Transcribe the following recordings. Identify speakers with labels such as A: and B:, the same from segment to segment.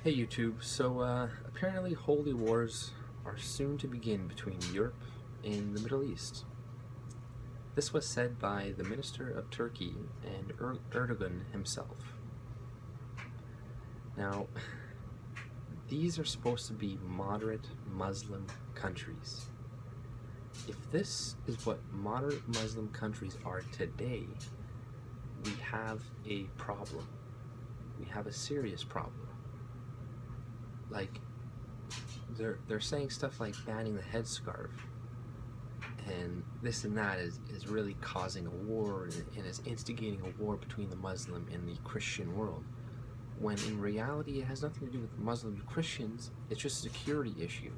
A: Hey YouTube, apparently holy wars are soon to begin between Europe and the Middle East. This was said by the Minister of Turkey and Erdogan himself. Now, these are supposed to be moderate Muslim countries. If this is what moderate Muslim countries are today, we have a problem. We have a serious problem. Like, they're saying stuff like banning the headscarf and this and that is really causing a war and is instigating a war between the Muslim and the Christian world, when in reality it has nothing to do with Muslims and Christians. It's just a security issue.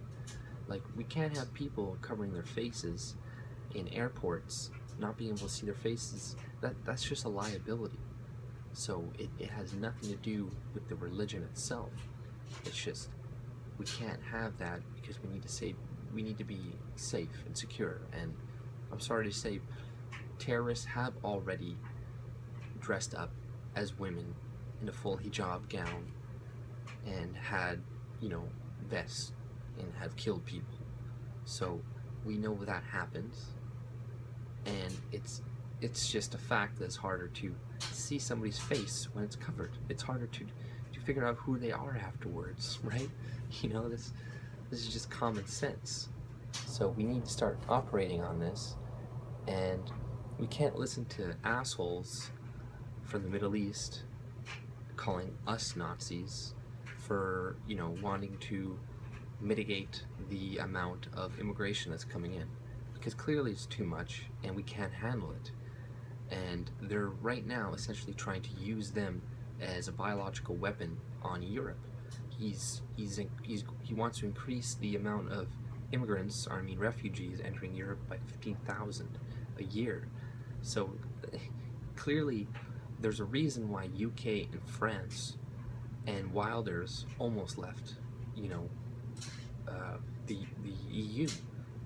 A: Like, we can't have people covering their faces in airports, not being able to see their faces. That's just a liability. So it has nothing to do with the religion itself. It's just, we can't have that because we need to be safe and secure. And I'm sorry to say, terrorists have already dressed up as women in a full hijab gown and had, vests and have killed people. So we know that happens, and it's just a fact that it's harder to see somebody's face when it's covered. It's harder to figure out who they are afterwards, right? This is just common sense. So we need to start operating on this, and we can't listen to assholes from the Middle East calling us Nazis for, wanting to mitigate the amount of immigration that's coming in, because clearly it's too much and we can't handle it. And they're right now essentially trying to use them as a biological weapon on Europe. He wants to increase the amount of refugees entering Europe by 15,000 a year. So clearly there's a reason why UK and France and Wilders almost left, the EU,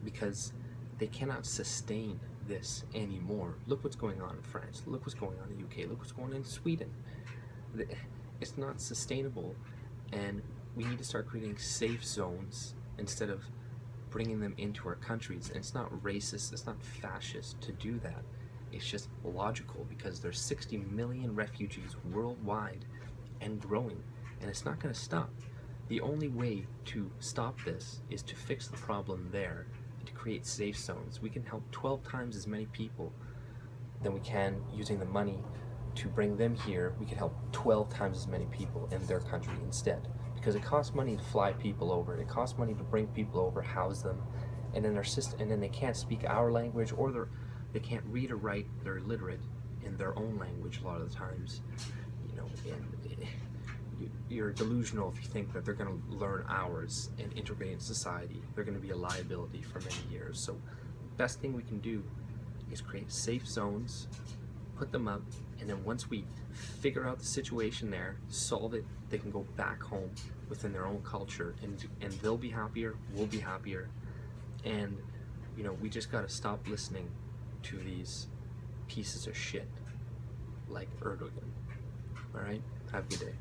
A: because they cannot sustain this anymore. Look what's going on in France. Look what's going on in the UK. Look what's going on in Sweden. It's not sustainable, and we need to start creating safe zones instead of bringing them into our countries. And it's not racist, it's not fascist to do that. It's just logical, because there's 60 million refugees worldwide and growing, and it's not going to stop. The only way to stop this is to fix the problem there, to create safe zones. We can help 12 times as many people than we can using the money to bring them here. We can help 12 times as many people in their country instead, because it costs money to fly people over. It costs money to bring people over, house them, and then they can't speak our language, or they can't read or write. They're illiterate in their own language a lot of the times. And you're delusional if you think that they're going to learn ours and integrate in society. They're going to be a liability for many years. So best thing we can do is create safe zones, put them up, and then once we figure out the situation there, solve it, they can go back home within their own culture, and they'll be happier, we'll be happier. And we just got to stop listening to these pieces of shit like Erdogan. Alright? Have a good day.